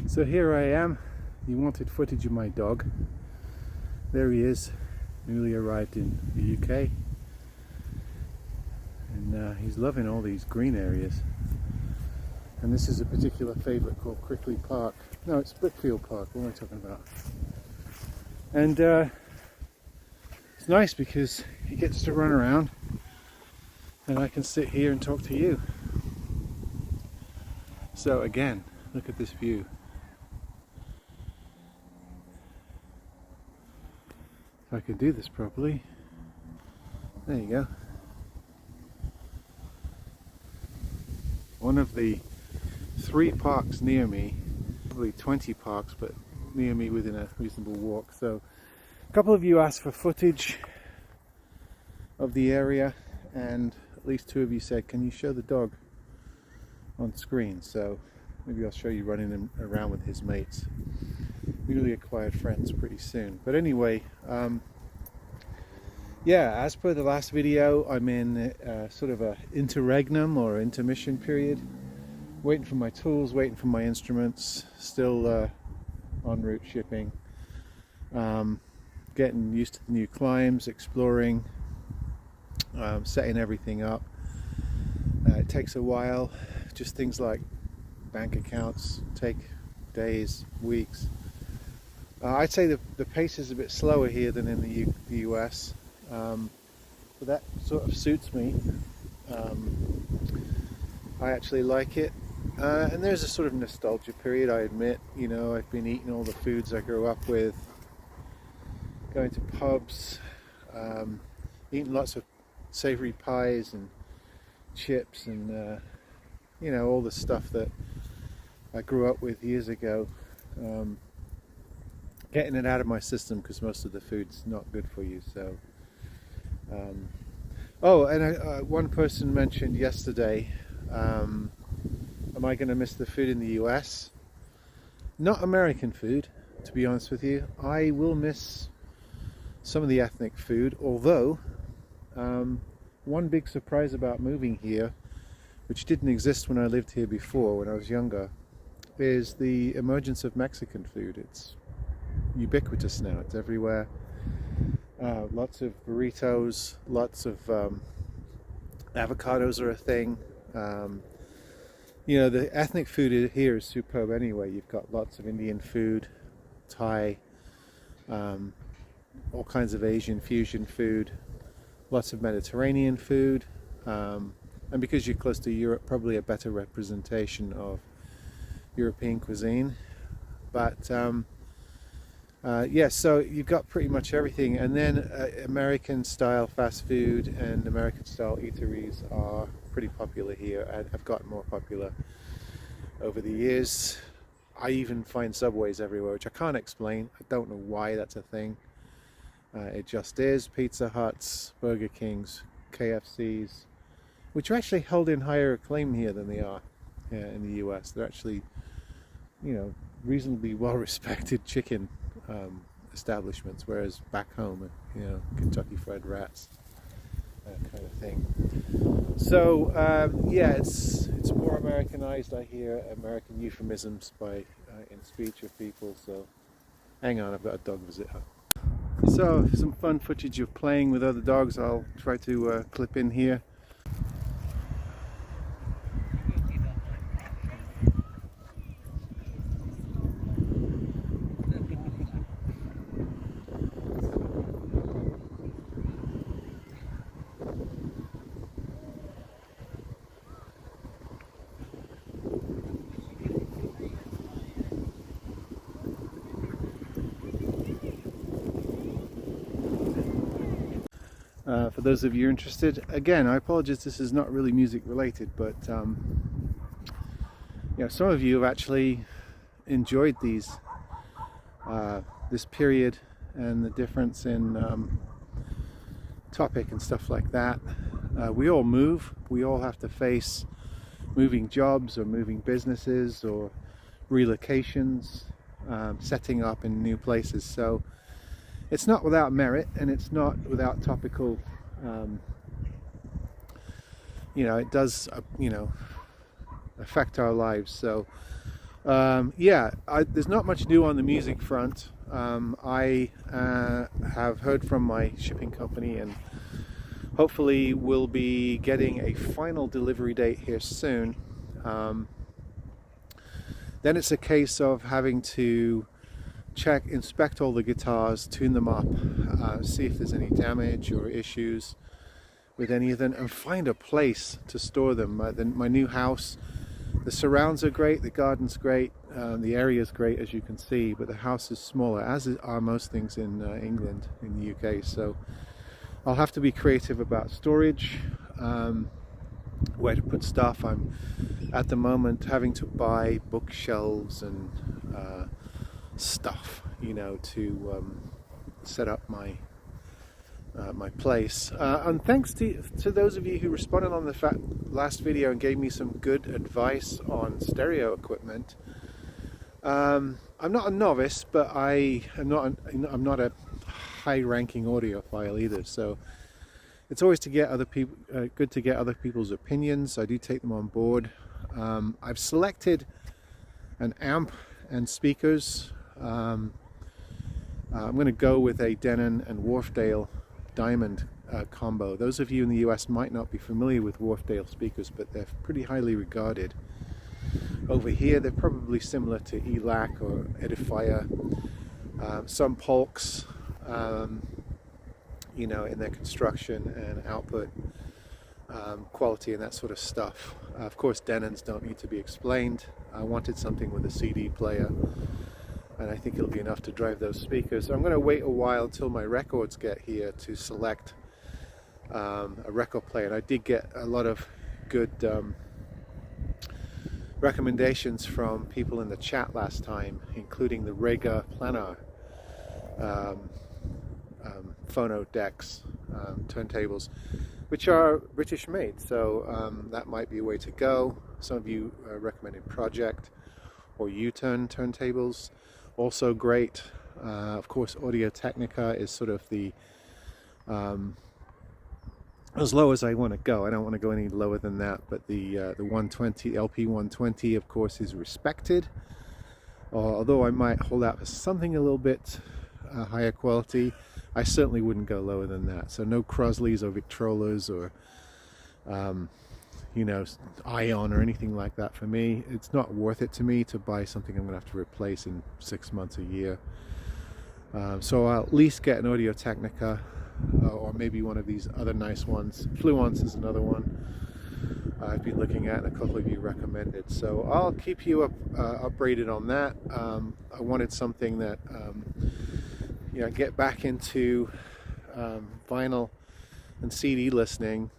So here I am. You wanted footage of my dog. There he is, newly arrived in the UK, and he's loving all these green areas. And this is a particular favourite called Crickley Park. No, it's Brickfield Park. What am I talking about? And it's nice because he gets to run around and I can sit here and talk to you. So again, look at this view. If I could do this properly. There you go. One of the 3 parks near me, probably 20 parks, but near me within a reasonable walk. So a couple of you asked for footage of the area, and at least 2 of you said, can you show the dog on screen? So maybe I'll show you running him around with his mates. Newly acquired friends pretty soon. But anyway, yeah, as per the last video, I'm in sort of a interregnum or intermission period, waiting for my tools, waiting for my instruments, still en route shipping, getting used to the new climbs, exploring, setting everything up. It takes a while. Just things like bank accounts take days, weeks. I'd say the pace is a bit slower here than in the US, but that sort of suits me. I actually like it, and there's a sort of nostalgia period, I admit. You know, I've been eating all the foods I grew up with, going to pubs, eating lots of savory pies and chips and you know, all the stuff that I grew up with years ago. Getting it out of my system because most of the food's not good for you. So oh, and one person mentioned yesterday, am I going to miss the food in the US? Not American food, to be honest with you. I will miss some of the ethnic food, although one big surprise about moving here, which didn't exist when I lived here before, when I was younger, is the emergence of Mexican food. It's ubiquitous now, it's everywhere. Lots of burritos, lots of avocados are a thing. You know, the ethnic food here is superb anyway. You've got lots of Indian food, Thai, all kinds of Asian fusion food, lots of Mediterranean food, and because you're close to Europe, probably a better representation of European cuisine. But yeah, so you've got pretty much everything. And then American style fast food and American style eateries are pretty popular here, and have gotten more popular over the years. I even find Subways everywhere, which I can't explain. I don't know why that's a thing. It just is. Pizza Huts, Burger Kings, KFCs, which are actually held in higher acclaim here than they are in the US. They're actually, you know, reasonably well respected chicken establishments, whereas back home, you know, Kentucky Fried Rats, that kind of thing. So yeah, it's more Americanized. I hear American euphemisms in speech of people. So hang on, I've got a dog visitor. So some fun footage of playing with other dogs I'll try to clip in here. For those of you interested, again, I apologize, this is not really music related, but you know, some of you have actually enjoyed these this period and the difference in topic and stuff like that. We all move, we all have to face moving jobs or moving businesses or relocations, setting up in new places. So it's not without merit, and it's not without topical, you know, it does, you know, affect our lives. So Yeah, there's not much new on the music front. I have heard from my shipping company, and hopefully we'll be getting a final delivery date here soon. Then it's a case of having to inspect all the guitars, tune them up, see if there's any damage or issues with any of them, and find a place to store them. My new house, the surrounds are great, the garden's great, the area's great, as you can see, but the house is smaller, as are most things in England, in the UK. So I'll have to be creative about storage, where to put stuff. I'm at the moment having to buy bookshelves and stuff, to set up my place. And thanks to those of you who responded on the last video and gave me some good advice on stereo equipment. I'm not a novice, but I'm not a high-ranking audiophile either. So it's always good to get other people's opinions. I do take them on board. I've selected an amp and speakers. I'm going to go with a Denon and Wharfedale Diamond combo. Those of you in the US might not be familiar with Wharfedale speakers, but they're pretty highly regarded. Over here they're probably similar to ELAC or Edifier. Some Polks, in their construction and output quality and that sort of stuff. Of course, Denons don't need to be explained. I wanted something with a CD player, and I think it'll be enough to drive those speakers. So I'm going to wait a while until my records get here to select a record player. And I did get a lot of good recommendations from people in the chat last time, including the Rega Planar phono decks, turntables, which are British made. So that might be a way to go. Some of you recommended Project or U-Turn turntables, also great. Of course, Audio Technica is sort of the as low as I want to go. I don't want to go any lower than that, but the 120 LP 120, of course, is respected. Although I might hold out for something a little bit higher quality, I certainly wouldn't go lower than that. So no Crosleys or Victrolas or Ion or anything like that for me. It's not worth it to me to buy something I'm going to have to replace in 6 months, a year. So I'll at least get an Audio Technica, or maybe one of these other nice ones. Fluence is another one I've been looking at, and a couple of you recommended. So I'll keep you updated on that. I wanted something that get back into vinyl and CD listening,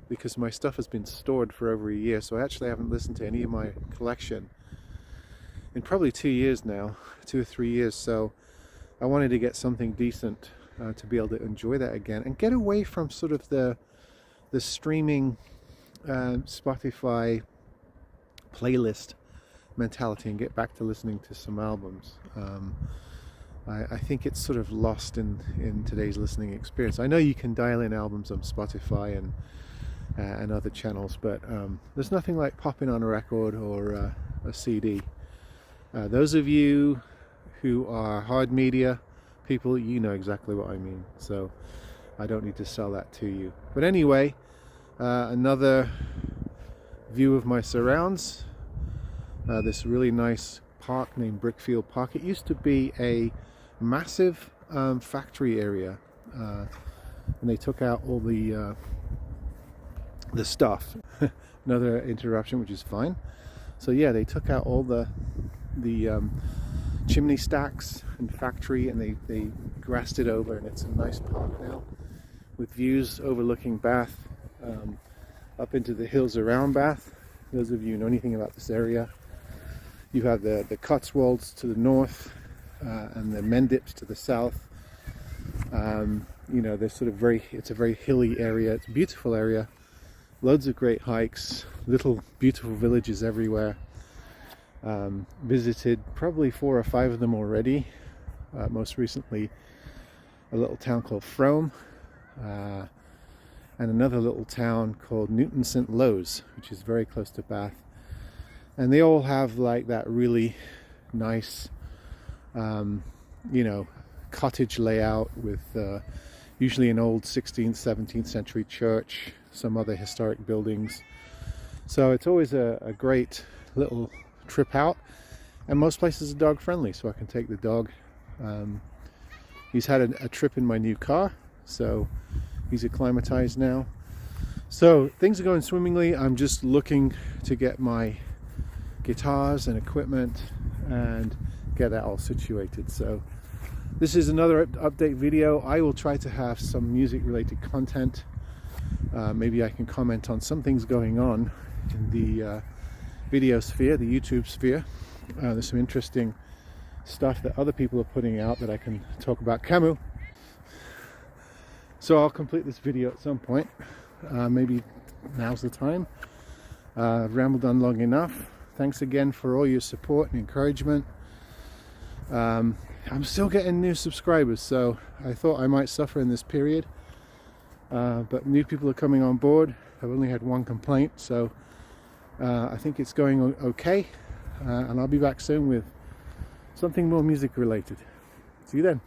because my stuff has been stored for over a year, so I actually haven't listened to any of my collection in probably 2 years now, 2 or 3 years. So I wanted to get something decent to be able to enjoy that again and get away from sort of the streaming Spotify playlist mentality and get back to listening to some albums. I think it's sort of lost in today's listening experience. I know you can dial in albums on Spotify and other channels, but there's nothing like popping on a record or a CD. Those of you who are hard media people, you know exactly what I mean, so I don't need to sell that to you. But anyway, another view of my surrounds. This really nice park named Brickfield Park. It used to be a massive factory area, and they took out all the stuff. Another interruption, which is fine. So yeah, they took out all the chimney stacks and factory, and they grassed it over, and it's a nice park now with views overlooking Bath, up into the hills around Bath. Those of you who know anything about this area, you have the Cotswolds to the north, and the Mendips to the south. They're sort of it's a very hilly area. It's a beautiful area, loads of great hikes, little beautiful villages everywhere. Visited probably 4 or 5 of them already. Most recently a little town called Frome, and another little town called Newton St. Lowes, which is very close to Bath. and they all have like that really nice cottage layout with usually an old 16th 17th century church, some other historic buildings. So it's always a great little trip out, and most places are dog friendly, so I can take the dog. He's had a trip in my new car, so he's acclimatized now. So things are going swimmingly. I'm just looking to get my guitars and equipment and get that all situated. So this is another update video. I will try to have some music related content. Maybe I can comment on some things going on in the video sphere, the YouTube sphere. There's some interesting stuff that other people are putting out that I can talk about. Camus. So I'll complete this video at some point. Maybe now's the time. I've rambled on long enough. Thanks again for all your support and encouragement. I'm still getting new subscribers, so I thought I might suffer in this period. But new people are coming on board. I've only had one complaint, so I think it's going okay. And I'll be back soon with something more music related. See you then.